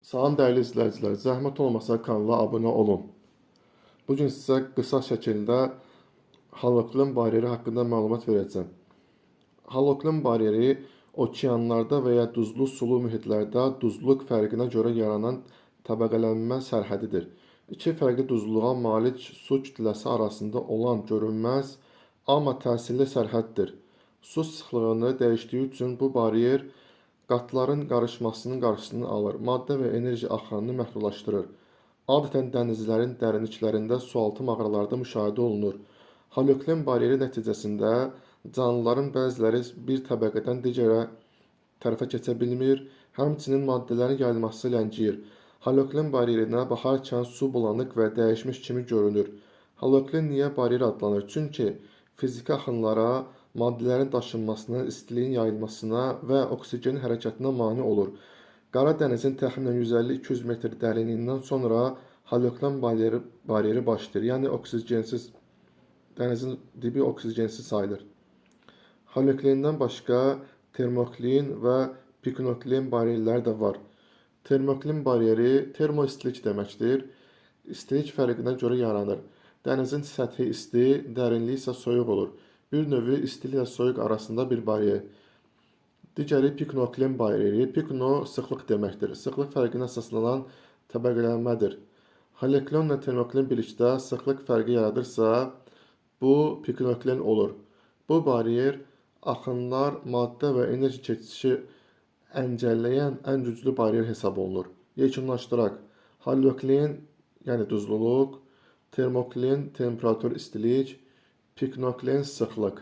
Salam dəyərli izləyicilər, zəhmət olmasa kanala abunə olun. Bu gün sizə qısa şəkildə haloklin bariyeri haqqında məlumat verəcəm. Haloklin bariyeri okeanlarda və ya duzlu sulu mühitlərdə duzluluq fərqinə görə yaranan təbəqələnmə sərhədidir. İki fərqli duzluluğa malik su kütləsi arasında olan görünməz, amma təsirli sərhəddir. Su sıxlığını dəyişdiyi üçün bu bariyer qatların qarışmasının qarşısını alır, maddə və enerji axınını məhdudlaşdırır. Adətən dənizlərin dərinliklərində sualtı mağaralarda müşahidə olunur. Haloklin bariyeri nəticəsində canlıların bəziləri bir təbəqədən digər tərəfə keçə bilmir, həmçinin maddələrin yayılması ləngiyir. Haloklin bariyerinə baxarkən su bulanıq və dəyişmiş kimi görünür. Haloklin niyə bariyer adlanır? Çünki fiziki axınlara, maddələrin daşınmasına, istiliyin yayılmasına və oksigenin hərəkətinə mane olur. Qara dənizin təxminən 150-200 metr dərinliyindən sonra haloklin bariyeri başlayır. Yəni oksigensiz, dənizin dibi oksigensiz sayılır. Haloklindən başqa termoklin və piknoklin bariyerləri də var. Termoklin bariyeri termoistilik deməkdir. İstilik fərqinə görə yaranır. Dənizin səthi isti, dərinliyi isə soyuq olur. Bir növü istiliklə soyuq arasında bir bariyer. Digəri piknoklin bariyeri. Pikno sıxlıq deməkdir. Sıxlıq fərqinə əsaslanan təbəqələnmədir. Haloklinlə termoklin birlikdə sıxlıq fərqi yaradırsa, bu piknoklin olur. Bu bariyer axınlar, maddə və enerji keçişi əngəlləyən ən güclü bariyer hesab olunur. Yekunlaşdıraq. Haloklin, yəni duzluluq, termoklin temperatur istilik, piknoklin sıxlıq.